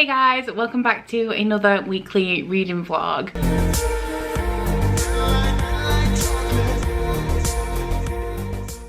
Hey guys, welcome back to another weekly reading vlog.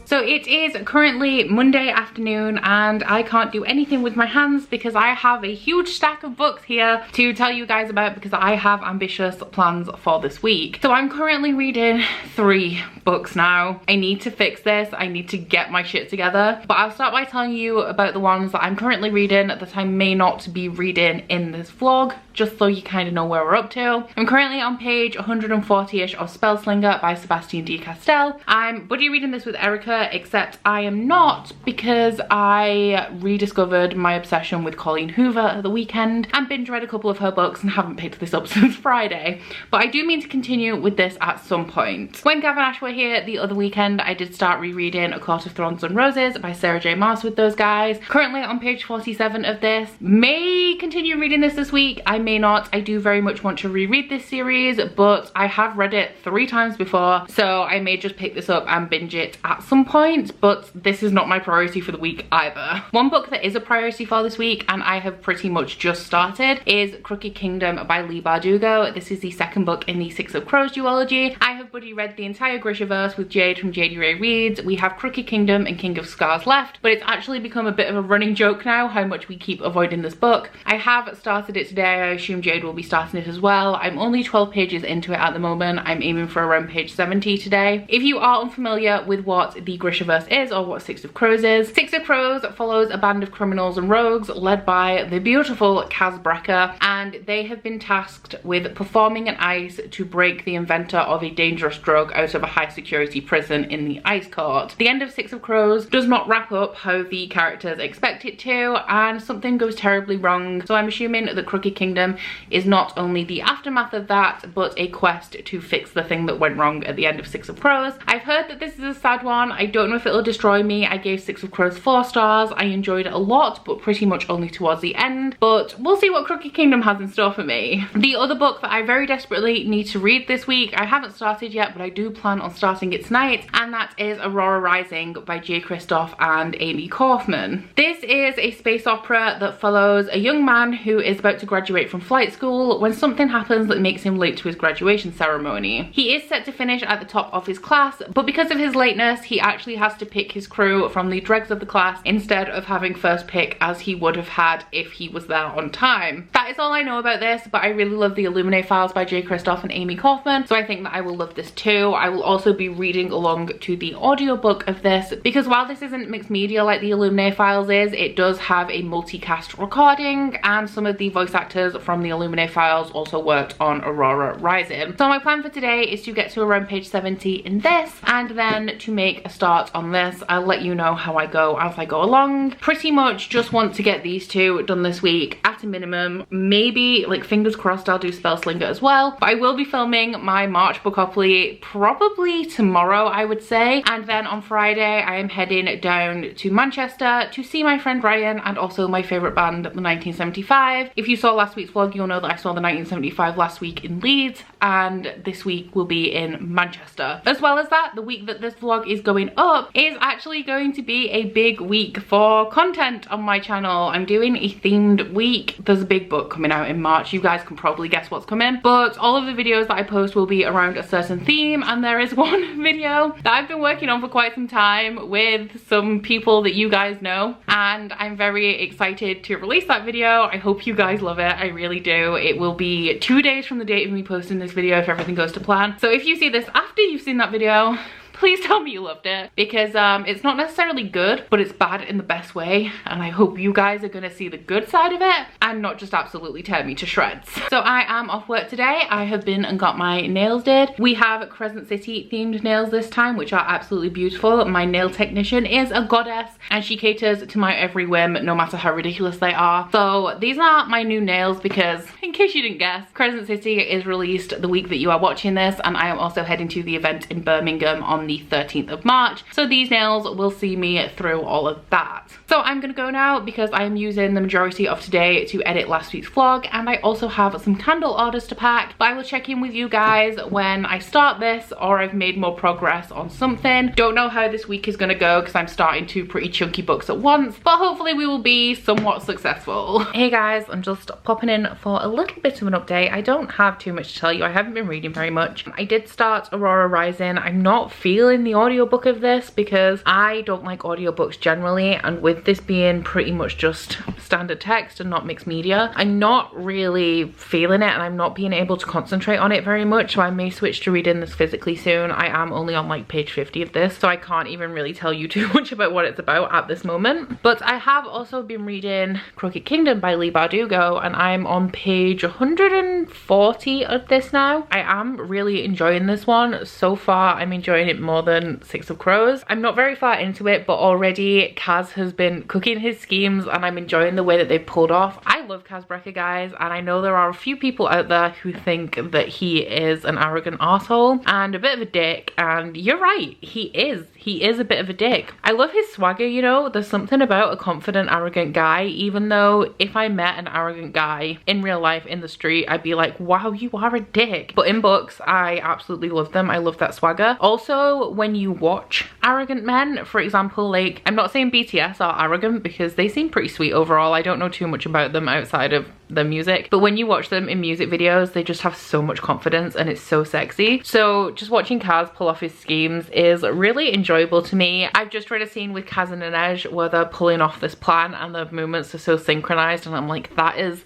So it is currently Monday afternoon and I can't do anything with my hands because I have a huge stack of books here to tell you guys about because I have ambitious plans for this week. So I'm currently reading 3 books now. I need to fix this. I need to get my shit together. But I'll start by telling you about the ones that I'm currently reading that I may not be reading in this vlog, just so you kind of know where we're up to. I'm currently on page 140-ish of Spellslinger by Sebastian D. Castell. I'm buddy reading this with Erica, except I am not because I rediscovered my obsession with Colleen Hoover at the weekend and binge read a couple of her books and haven't picked this up since Friday. But I do mean to continue with this at some point. When Gav and Ash were here the other weekend, I did start rereading A Court of Thorns and Roses by Sarah J. Maas with those guys. Currently on page 47 of this. May continue reading this week. I may not. I do very much want to reread this series, but I have read it 3 times before, so I may just pick this up and binge it at some point, but this is not my priority for the week either. One book that is a priority for this week, and I have pretty much just started, is Crooky Kingdom by Leigh Bardugo. This is the second book in the Six of Crows duology. I have buddy read the entire Grishaverse with Jade from JD Ray Reads. We have Crooky Kingdom and King of Scars left, but it's actually become a bit of a running joke now how much we keep avoiding this book. I have started it today. I assume Jade will be starting it as well. I'm only 12 pages into it at the moment. I'm aiming for around page 70 today. If you are unfamiliar with what the Grishaverse is or what Six of Crows is, Six of Crows follows a band of criminals and rogues led by the beautiful Becca, and they have been tasked with performing an ice to break the inventor of a dangerous drug out of a high security prison in the ice court. The end of Six of Crows does not wrap up how the characters expect it to, and something goes terribly wrong. So I'm assuming that Crooky Kingdom is not only the aftermath of that, but a quest to fix the thing that went wrong at the end of Six of Crows. I've heard that this is a sad one. I don't know if it'll destroy me. I gave Six of Crows 4 stars. I enjoyed it a lot, but pretty much only towards the end. But we'll see what Crooky Kingdom has in store for me. The other book that I very desperately need to read this week, I haven't started yet, but I do plan on starting it tonight, and that is Aurora Rising by J. Kristoff and Amy Kaufman. This is a space opera that follows a young man who is about to graduate from flight school when something happens that makes him late to his graduation ceremony. He is set to finish at the top of his class, but because of his lateness, he actually has to pick his crew from the dregs of the class instead of having first pick as he would have had if he was there on time. That is all I know about this, but I really love the Illuminate Files by J. Kristoff and Amy Kaufman, so I think that I will love this too. I will also be reading along to the audiobook of this because while this isn't mixed media like the Illuminate Files is, it does have a multicast recording, and some of the voice actors from the Illuminate Files also worked on Aurora Rising. So my plan for today is to get to around page 70 in this, and then to make a start on this. I'll let you know how I go as I go along. Pretty much just want to get these 2 done this week at a minimum. Maybe, like, fingers crossed, I'll do Spellslinger as well. But I will be filming my March Bookopoly probably tomorrow, I would say. And then on Friday, I am heading down to Manchester to see my friend Ryan and also my favourite band, the 1975. If you saw last week's vlog, you'll know that I saw the 1975 last week in Leeds, and this week will be in Manchester. As well as that, the week that this vlog is going up is actually going to be a big week for content on my channel. I'm doing a themed week. There's a big book coming out in March. You guys can probably guess what's coming, but all of the videos that I post will be around a certain theme, and there is one video that I've been working on for quite some time with some people that you guys know, and I'm very excited to release that video. I hope you guys love it. I really do. It will be 2 days from the date of me posting this video if everything goes to plan. So if you see this after you've seen that video, please tell me you loved it, because it's not necessarily good, but it's bad in the best way, and I hope you guys are gonna see the good side of it and not just absolutely tear me to shreds. So I am off work today. I have been and got my nails did. We have Crescent City themed nails this time, which are absolutely beautiful. My nail technician is a goddess, and she caters to my every whim, no matter how ridiculous they are. So these are my new nails because, in case you didn't guess, Crescent City is released the week that you are watching this, and I am also heading to the event in Birmingham on the 13th of March. So these nails will see me through all of that. So I'm gonna go now because I am using the majority of today to to edit last week's vlog, and I also have some candle orders to pack, but I will check in with you guys when I start this or I've made more progress on something. Don't know how this week is going to go because I'm starting 2 pretty chunky books at once, but hopefully we will be somewhat successful. Hey guys, I'm just popping in for a little bit of an update. I don't have too much to tell you. I haven't been reading very much. I did start Aurora Rising. I'm not feeling the audiobook of this because I don't like audiobooks generally, and with this being pretty much just standard text and not mixed media, I'm not really feeling it and I'm not being able to concentrate on it very much, so I may switch to reading this physically soon. I am only on like page 50 of this, so I can't even really tell you too much about what it's about at this moment. But I have also been reading Crooky Kingdom by Leigh Bardugo, and I'm on page 140 of this now. I am really enjoying this one. So far I'm enjoying it more than Six of Crows. I'm not very far into it, but already Kaz has been cooking his schemes and I'm enjoying the way that they've pulled off. I love Becca, guys, and I know there are a few people out there who think that he is an arrogant arsehole and a bit of a dick, and you're right, he is a bit of a dick. I love his swagger, you know. There's something about a confident, arrogant guy, even though if I met an arrogant guy in real life in the street, I'd be like, wow, you are a dick. But in books, I absolutely love them. I love that swagger. Also, when you watch arrogant men, for example, like, I'm not saying BTS are arrogant because they seem pretty sweet overall. I don't know too much about them outside of the music, but when you watch them in music videos, they just have so much confidence and it's so sexy. So just watching Kaz pull off his schemes is really enjoyable to me. I've just read a scene with Kaz and Inej where they're pulling off this plan and the movements are so synchronized, and I'm like, that is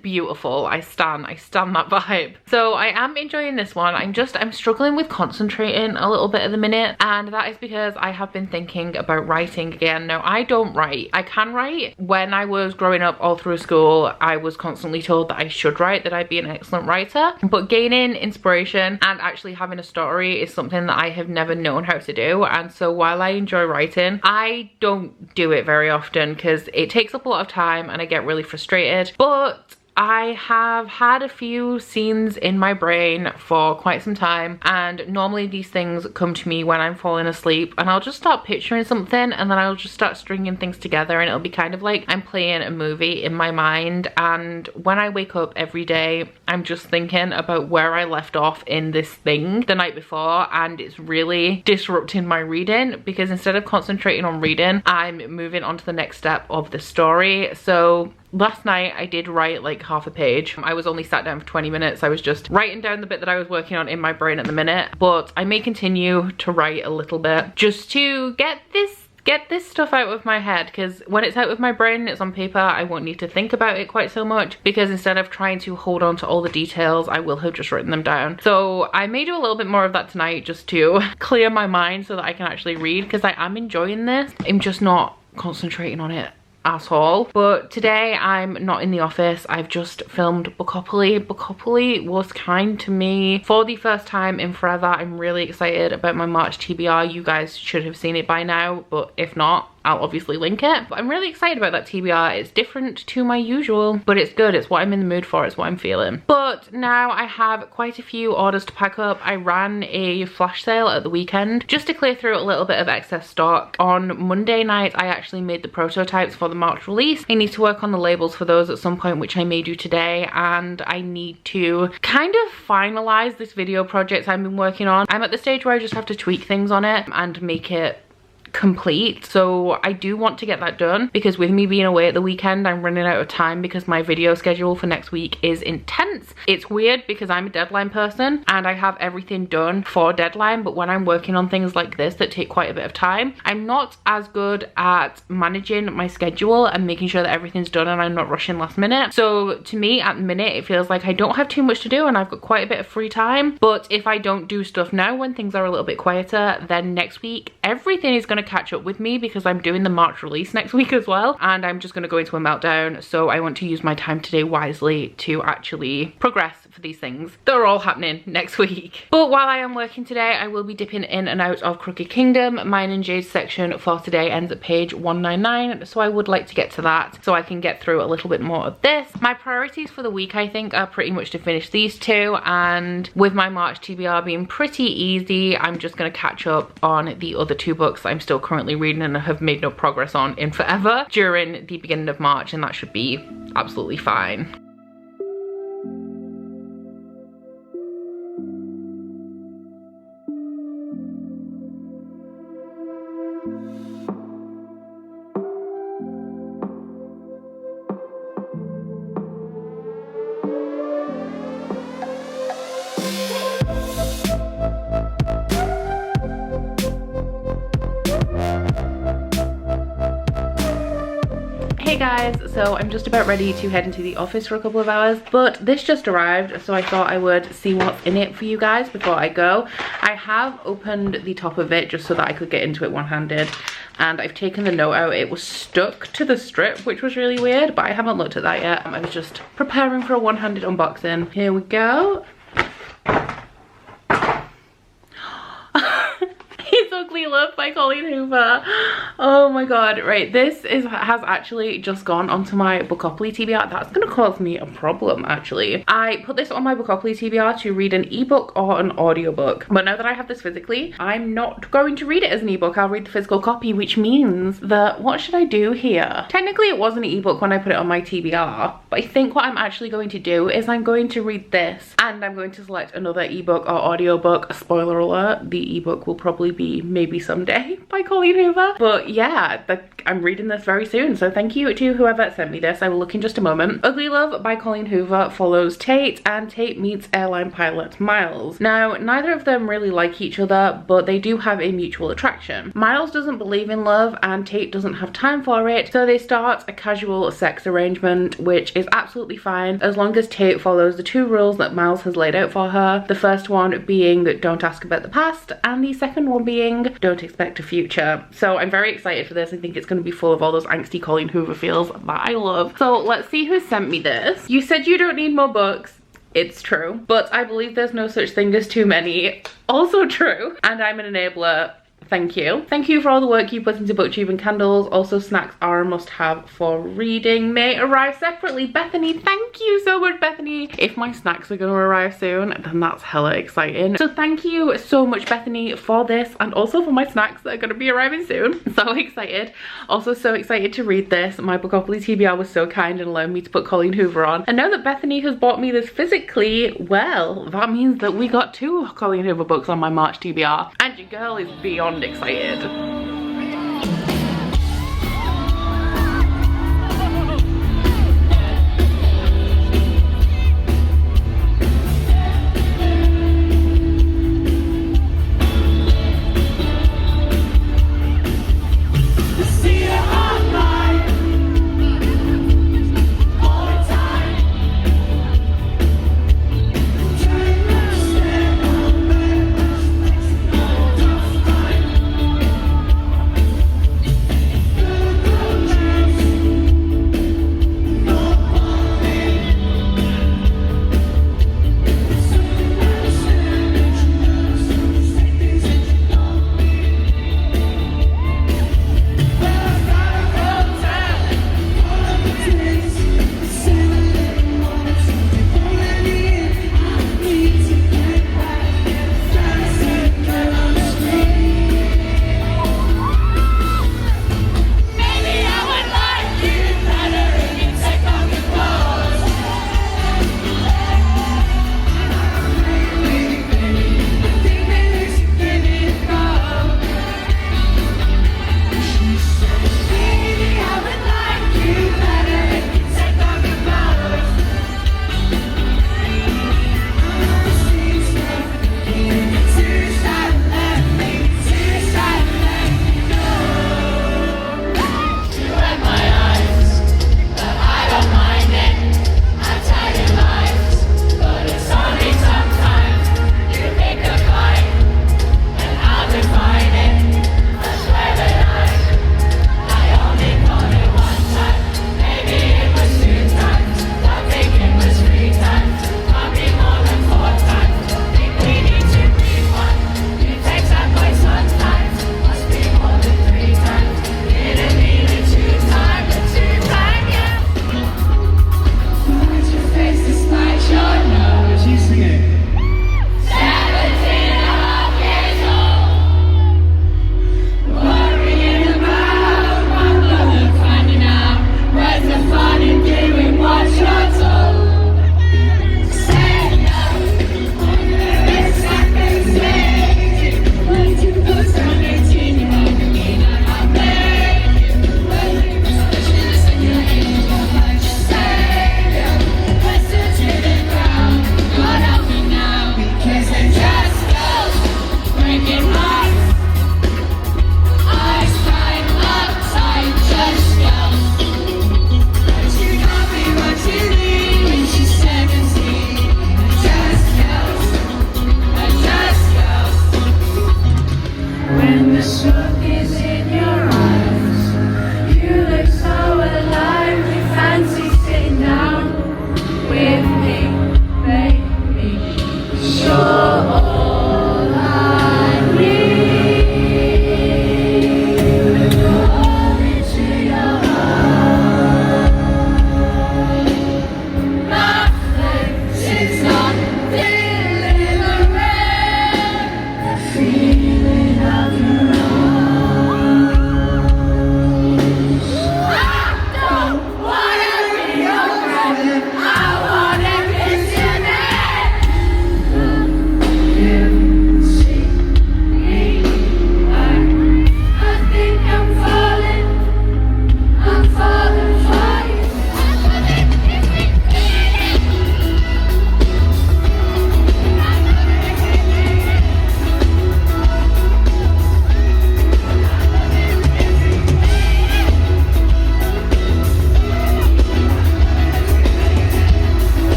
beautiful. I stan that vibe. So I am enjoying this one. I'm struggling with concentrating a little bit at the minute, and that is because I have been thinking about writing again. Now, I don't write. I can write. When I was growing up all through school, I was constantly told that I should write, that I'd be an excellent writer, but gaining inspiration and actually having a story is something that I have never known how to do. And so while I enjoy writing, I don't do it very often because it takes up a lot of time and I get really frustrated. But I have had a few scenes in my brain for quite some time, and normally these things come to me when I'm falling asleep, and I'll just start picturing something and then I'll just start stringing things together, and it'll be kind of like I'm playing a movie in my mind. And when I wake up every day, I'm just thinking about where I left off in this thing the night before, and it's really disrupting my reading because instead of concentrating on reading, I'm moving on to the next step of the story. So last night I did write like half a page. I was only sat down for 20 minutes. I was just writing down the bit that I was working on in my brain at the minute, but I may continue to write a little bit just to get this stuff out of my head, because when it's out of my brain and it's on paper, I won't need to think about it quite so much, because instead of trying to hold on to all the details, I will have just written them down. So I may do a little bit more of that tonight just to clear my mind so that I can actually read, because I am enjoying this. I'm just not concentrating on it asshole. But today I'm not in the office. I've just filmed Bookopoly. Bookopoly was kind to me for the first time in forever. I'm really excited about my March TBR. You guys should have seen it by now, but if not, I'll obviously link it. But I'm really excited about that TBR. It's different to my usual, but it's good. It's what I'm in the mood for. It's what I'm feeling. But now I have quite a few orders to pack up. I ran a flash sale at the weekend just to clear through a little bit of excess stock. On Monday night, I actually made the prototypes for the March release. I need to work on the labels for those at some point, which I may do today, and I need to kind of finalize this video project I've been working on. I'm at the stage where I just have to tweak things on it and make it complete. So I do want to get that done, because with me being away at the weekend, I'm running out of time because my video schedule for next week is intense. It's weird because I'm a deadline person and I have everything done for deadline, but when I'm working on things like this that take quite a bit of time, I'm not as good at managing my schedule and making sure that everything's done and I'm not rushing last minute. So to me at the minute, it feels like I don't have too much to do and I've got quite a bit of free time. But if I don't do stuff now when things are a little bit quieter, then next week everything is going to catch up with me, because I'm doing the March release next week as well, and I'm just going to go into a meltdown. So I want to use my time today wisely to actually progress for these things. They're all happening next week. But while I am working today, I will be dipping in and out of Crooky Kingdom. Mine and Jade's section for today ends at page 199, so I would like to get to that so I can get through a little bit more of this. My priorities for the week, I think, are pretty much to finish these two, and with my March TBR being pretty easy, I'm just going to catch up on the other two books that I'm still currently reading and have made no progress on in forever during the beginning of March, and that should be absolutely fine. Hey guys, so I'm just about ready to head into the office for a couple of hours, but this just arrived, so I thought I would see what's in it for you guys before I go. I have opened the top of it just so that I could get into it one-handed, and I've taken the note out. It was stuck to the strip, which was really weird, but I haven't looked at that yet. I was just preparing for a one-handed unboxing. Here we go. It's Ugly Love by Colleen Hoover. Oh my god, right, this has actually just gone onto my Bookopoly TBR. That's gonna cause me a problem, actually. I put this on my Bookopoly TBR to read an ebook or an audiobook, but now that I have this physically, I'm not going to read it as an ebook. I'll read the physical copy, which means that, what should I do here? Technically it was an ebook when I put it on my TBR, but I think what I'm actually going to do is I'm going to read this, and I'm going to select another ebook or audiobook. Spoiler alert, the ebook will probably be Maybe Someday by Colleen Hoover. But yeah, I'm reading this very soon, so thank you to whoever sent me this. I will look in just a moment. Ugly Love by Colleen Hoover follows Tate, and Tate meets airline pilot Miles. Now, neither of them really like each other, but they do have a mutual attraction. Miles doesn't believe in love, and Tate doesn't have time for it, so they start a casual sex arrangement, which is absolutely fine as long as Tate follows the two rules that Miles has laid out for her. The first one being that don't ask about the past, and the second one being don't expect a future. So I'm very excited for this. I think it's going to be full of all those angsty Colleen Hoover feels that I love. So let's see who sent me this. You said you don't need more books. It's true, but I believe there's no such thing as too many. Also true. And I'm an enabler. Thank you. Thank you for all the work you put into BookTube and candles. Also, snacks are a must-have for reading. May arrive separately. Bethany, thank you so much, Bethany. If my snacks are going to arrive soon, then that's hella exciting. So thank you so much, Bethany, for this, and also for my snacks that are going to be arriving soon. So excited. Also so excited to read this. My Bookopoly TBR was so kind and allowed me to put Colleen Hoover on. And now that Bethany has bought me this physically, well, that means that we got 2 Colleen Hoover books on my March TBR. And your girl is beyond excited.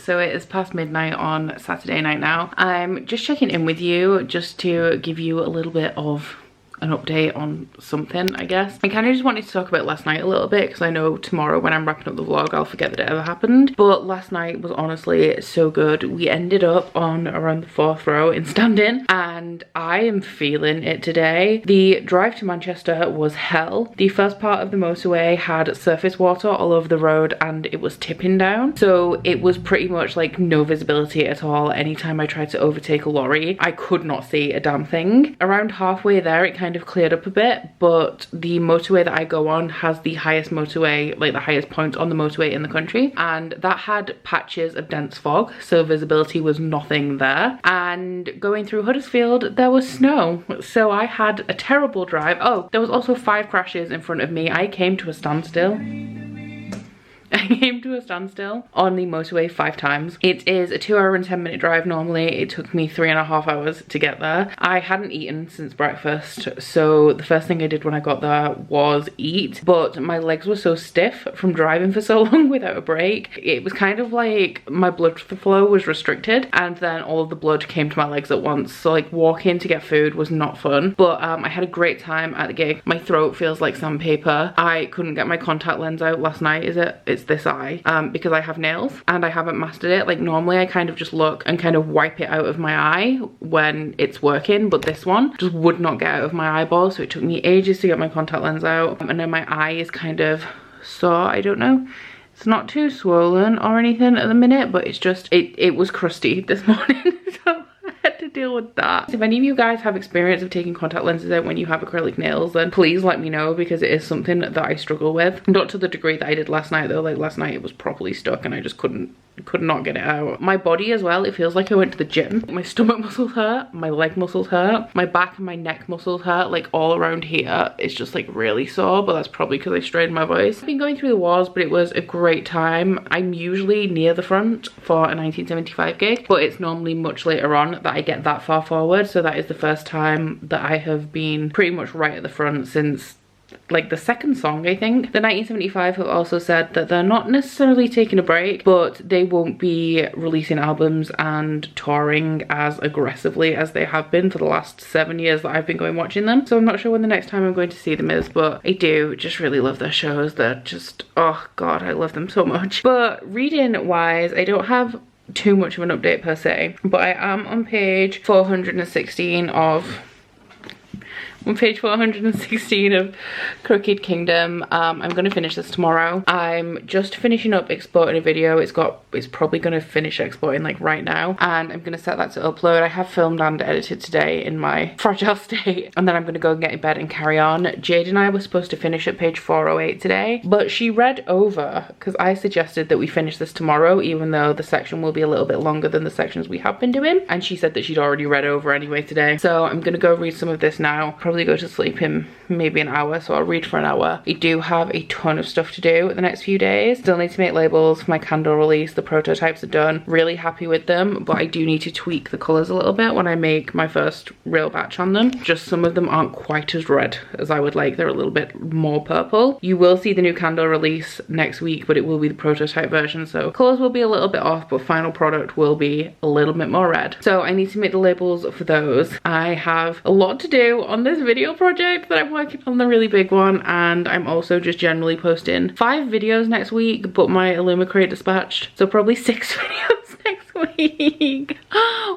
So it is past midnight on Saturday night now. I'm just checking in with you just to give you a little bit of an update on something, I guess. I kind of just wanted to talk about last night a little bit because I know tomorrow when I'm wrapping up the vlog I'll forget that it ever happened, but last night was honestly so good. We ended up on around the 4th row in stand-in and I am feeling it today. The drive to Manchester was hell. The first part of the motorway had surface water all over the road and it was tipping down, so it was pretty much like no visibility at all. Anytime I tried to overtake a lorry I could not see a damn thing. Around halfway there it kind of cleared up a bit, but the motorway that I go on has the highest motorway, like the highest point on the motorway in the country, and that had patches of dense fog, so visibility was nothing there. And going through Huddersfield there was snow, so I had a terrible drive. Oh, there was also 5 crashes in front of me. I came to a standstill. I came to a standstill on the motorway 5 times. It is a 2-hour and 10-minute drive normally. It took me 3.5 hours to get there. I hadn't eaten since breakfast, so the first thing I did when I got there was eat, but my legs were so stiff from driving for so long without a break. It was kind of like my blood flow was restricted and then all of the blood came to my legs at once, so like walking to get food was not fun. But I had a great time at the gig. My throat feels like sandpaper. I couldn't get my contact lens out last night. It's this eye, because I have nails and I haven't mastered it. Like normally I kind of just look and kind of wipe it out of my eye when it's working, but this one just would not get out of my eyeball, so it took me ages to get my contact lens out. And then my eye is kind of sore. I don't know, it's not too swollen or anything at the minute, but it's just it was crusty this morning. So I had to deal with that. If any of you guys have experience of taking contact lenses out when you have acrylic nails, then please let me know, because it is something that I struggle with. Not to the degree that I did last night though. Like last night it was properly stuck and I just could not get it out. My body as well, it feels like I went to the gym. My stomach muscles hurt, my leg muscles hurt, my back and my neck muscles hurt, like all around here. It's just like really sore, but that's probably because I strained my voice. I've been going through the wars, but it was a great time. I'm usually near the front for a 1975 gig, but it's normally much later on that I get that far forward, so that is the first time that I have been pretty much right at the front since like the second song, I think. The 1975 have also said that they're not necessarily taking a break, but they won't be releasing albums and touring as aggressively as they have been for the last 7 years that I've been going watching them. So I'm not sure when the next time I'm going to see them is, but I do just really love their shows. They're just, oh god, I love them so much. But reading wise, I don't have too much of an update per se, but I am on page 416 of Crooky Kingdom. I'm gonna finish this tomorrow. I'm just finishing up exporting a video. It's probably gonna finish exporting like right now, and I'm gonna set that to upload. I have filmed and edited today in my fragile state, and then I'm gonna go and get in bed and carry on. Jade and I were supposed to finish at page 408 today, but she read over, because I suggested that we finish this tomorrow, even though the section will be a little bit longer than the sections we have been doing, and she said that she'd already read over anyway today. So I'm gonna go read some of this now. Probably go to sleep in maybe an hour, so I'll read for an hour. I do have a ton of stuff to do the next few days. Still need to make labels for my candle release. The prototypes are done. Really happy with them, but I do need to tweak the colours a little bit when I make my first real batch on them. Just some of them aren't quite as red as I would like. They're a little bit more purple. You will see the new candle release next week, but it will be the prototype version, so colours will be a little bit off, but final product will be a little bit more red. So I need to make the labels for those. I have a lot to do on this video project that I'm working on, the really big one, and I'm also just generally posting 5 videos next week, but my Illumicrate dispatched, so probably 6 videos next week.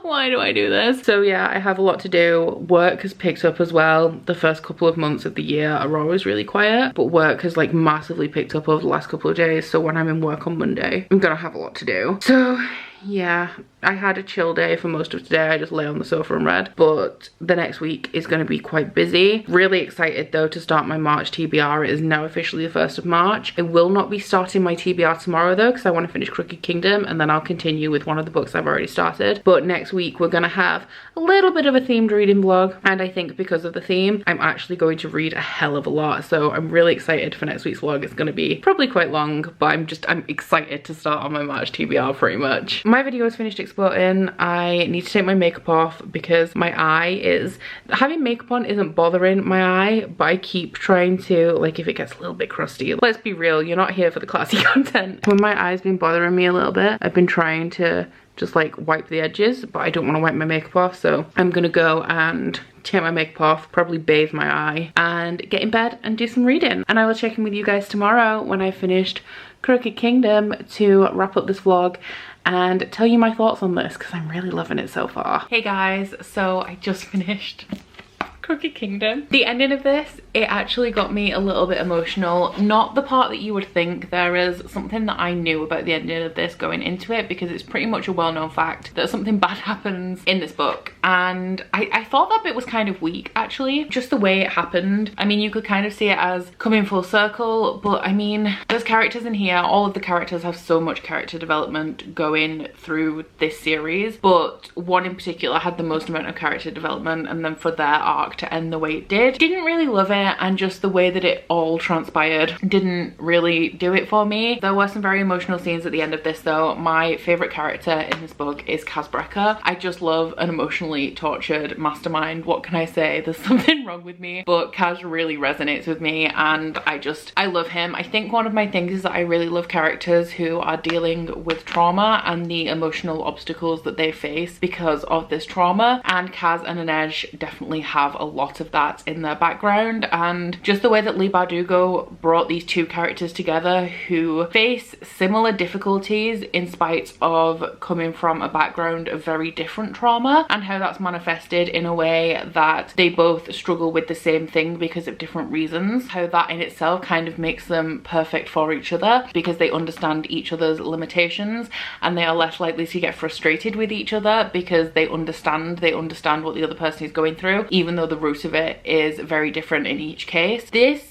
Why do I do this? So yeah, I have a lot to do. Work has picked up as well. The first couple of months of the year are always really quiet, but work has like massively picked up over the last couple of days, so when I'm in work on Monday, I'm gonna have a lot to do. So yeah, I had a chill day for most of today. I just lay on the sofa and read, but the next week is going to be quite busy. Really excited though to start my March TBR. It is now officially the 1st of March. I will not be starting my TBR tomorrow though, because I want to finish Crooky Kingdom and then I'll continue with one of the books I've already started. But next week we're going to have a little bit of a themed reading vlog, and I think because of the theme I'm actually going to read a hell of a lot, so I'm really excited for next week's vlog. It's going to be probably quite long, but I'm excited to start on my March TBR pretty much. my video is finished exploding. I need to take my makeup off because my eye is, having makeup on isn't bothering my eye, but I keep trying to, like, if it gets a little bit crusty, let's be real, you're not here for the classy content. When my eye's been bothering me a little bit, I've been trying to just like wipe the edges, but I don't want to wipe my makeup off, so I'm gonna go and take my makeup off, probably bathe my eye, and get in bed and do some reading. And I will check in with you guys tomorrow when I've finished Crooky Kingdom to wrap up this vlog and tell you my thoughts on this, because I'm really loving it so far. Hey guys, so I just finished Crooky Kingdom. The ending of this, it actually got me a little bit emotional. Not the part that you would think. There is something that I knew about the ending of this going into it, because it's pretty much a well-known fact that something bad happens in this book, and I thought that bit was kind of weak actually, just the way it happened. I mean, you could kind of see it as coming full circle, but I mean, there's characters in here, all of the characters have so much character development going through this series, but one in particular had the most amount of character development, and then for their arc to end the way it didn't really love it, and just the way that it all transpired didn't really do it for me. There were some very emotional scenes at the end of this though. My favorite character in this book is Becca. I just love an emotionally tortured mastermind. What can I say? There's something wrong with me, but Kaz really resonates with me, and I love him. I think one of my things is that I really love characters who are dealing with trauma and the emotional obstacles that they face because of this trauma, and Kaz and Inej definitely have a lot of that in their background. And just the way that Leigh Bardugo brought these two characters together who face similar difficulties in spite of coming from a background of very different trauma, and how that's manifested in a way that they both struggle with the same thing because of different reasons, how that in itself kind of makes them perfect for each other because they understand each other's limitations, and they are less likely to get frustrated with each other because they understand what the other person is going through, even though the root of it is very different in each case. This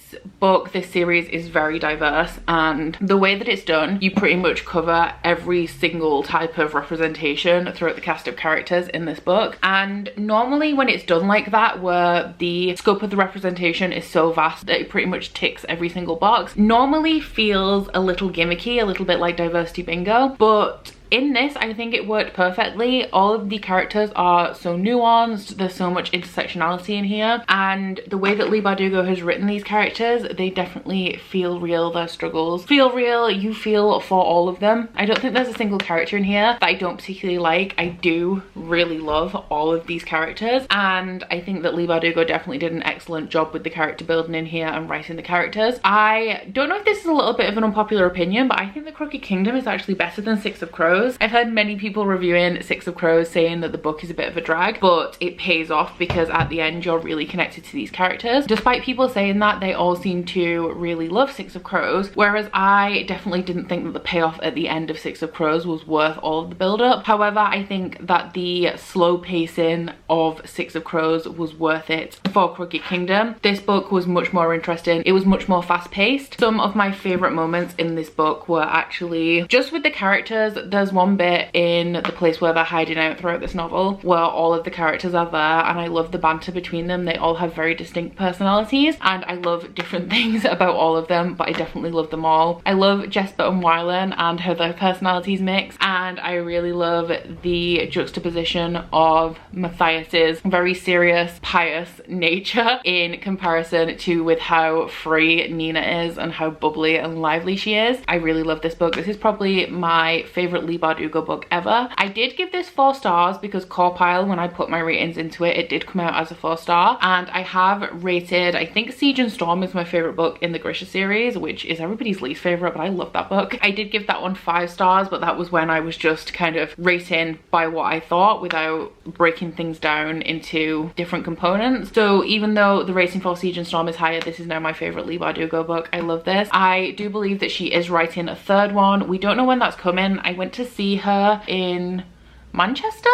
series is very diverse, and the way that it's done, you pretty much cover every single type of representation throughout the cast of characters in this book. And normally when it's done like that, where the scope of the representation is so vast that it pretty much ticks every single box, normally feels a little gimmicky, a little bit like diversity bingo, but in this, I think it worked perfectly. All of the characters are so nuanced, there's so much intersectionality in here, and the way that Leigh Bardugo has written these characters, they definitely feel real. Their struggles feel real. You feel for all of them. I don't think there's a single character in here that I don't particularly like. I do really love all of these characters, and I think that Leigh Bardugo definitely did an excellent job with the character building in here and writing the characters. I don't know if this is a little bit of an unpopular opinion, but I think that Crooky Kingdom is actually better than Six of Crows. I've heard many people reviewing Six of Crows saying that the book is a bit of a drag, but it pays off because at the end you're really connected to these characters. Despite people saying that, they all seem to really love Six of Crows, whereas I definitely didn't think that the payoff at the end of Six of Crows was worth all of the build-up. However, I think that the slow pacing of Six of Crows was worth it for Crooky Kingdom. This book was much more interesting. It was much more fast-paced. Some of my favorite moments in this book were actually just with the characters. There's one bit in the place where they're hiding out throughout this novel where all of the characters are there, and I love the banter between them. They all have very distinct personalities, and I love different things about all of them, but I definitely love them all. I love Jesper and Boylan and how their personalities mix, and I really love the juxtaposition of Matthias's very serious, pious nature in comparison to with how free Nina is and how bubbly and lively she is. I really love this book. This is probably my favorite Leigh Bardugo book ever. I did give this 4 stars because Corpile, when I put my ratings into it, it did come out as a 4-star, and I have rated, I think Siege and Storm is my favorite book in the Grisha series, which is everybody's least favorite, but I love that book. I did give that one 5 stars, but that was when I was just kind of rating by what I thought without breaking things down into different components. So even though the rating for Siege and Storm is higher, this is now my favorite Leigh Bardugo book. I love this. I do believe that she is writing a 3rd one. We don't know when that's coming. I went to see her in Manchester?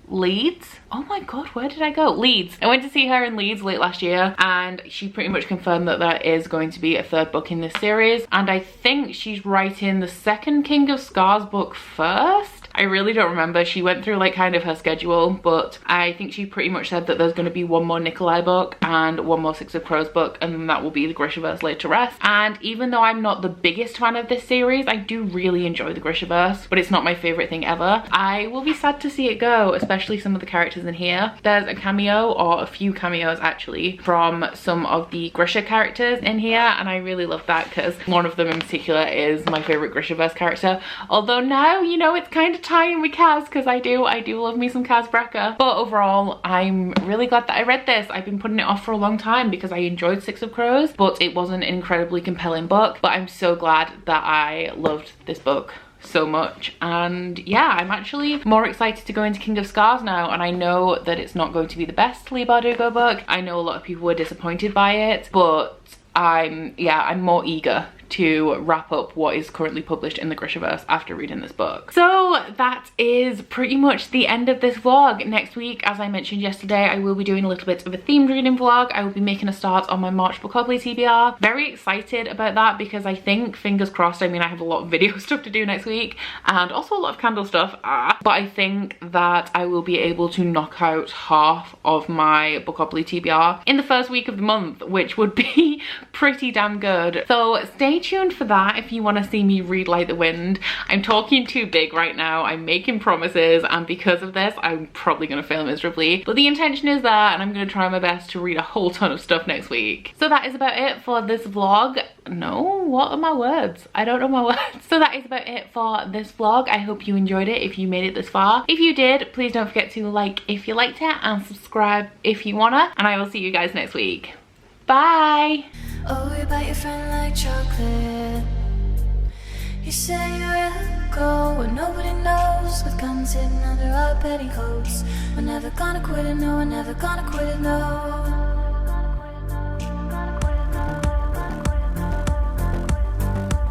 Leeds? Oh my god, where did I go? Leeds. I went to see her in Leeds late last year, and she pretty much confirmed that there is going to be a 3rd book in this series, and I think she's writing the 2nd King of Scars book first. I really don't remember. She went through like kind of her schedule, but I think she pretty much said that there's going to be one more Nikolai book and one more Six of Crows book, and then that will be the Grishaverse laid to rest. And even though I'm not the biggest fan of this series, I do really enjoy the Grishaverse, but it's not my favorite thing ever. I will be sad to see it go, especially some of the characters in here. There's a cameo, or a few cameos actually, from some of the Grisha characters in here, and I really love that because one of them in particular is my favorite Grishaverse character. Although now, you know, it's kind of tying with Kaz, because I do love me some Kaz Becca. But overall, I'm really glad that I read this. I've been putting it off for a long time because I enjoyed Six of Crows, but it wasn't an incredibly compelling book. But I'm so glad that I loved this book so much. And yeah, I'm actually more excited to go into King of Scars now, and I know that it's not going to be the best Leigh Bardugo book. I know a lot of people were disappointed by it, but I'm more eager to wrap up what is currently published in the Grishaverse after reading this book. So that is pretty much the end of this vlog. Next week, as I mentioned yesterday, I will be doing a little bit of a themed reading vlog. I will be making a start on my March Bookobly TBR. Very excited about that because I think, fingers crossed, I mean, I have a lot of video stuff to do next week and also a lot of candle stuff, but I think that I will be able to knock out half of my Bookobly TBR in the first week of the month, which would be pretty damn good. So stay tuned for that if you want to see me read like the wind. I'm talking too big right now. I'm making promises, and because of this I'm probably going to fail miserably, but the intention is there, and I'm going to try my best to read a whole ton of stuff next week. So that is about it for this vlog. No, what are my words? I don't know my words. So that is about it for this vlog. I hope you enjoyed it if you made it this far. If you did, please don't forget to like if you liked it and subscribe if you wanna, and I will see you guys next week. Bye. Oh, you bite your friend like chocolate. You say you'll go where nobody knows, with guns hidden under our petticoats. We're never gonna quit it, no, we're never gonna quit it, no.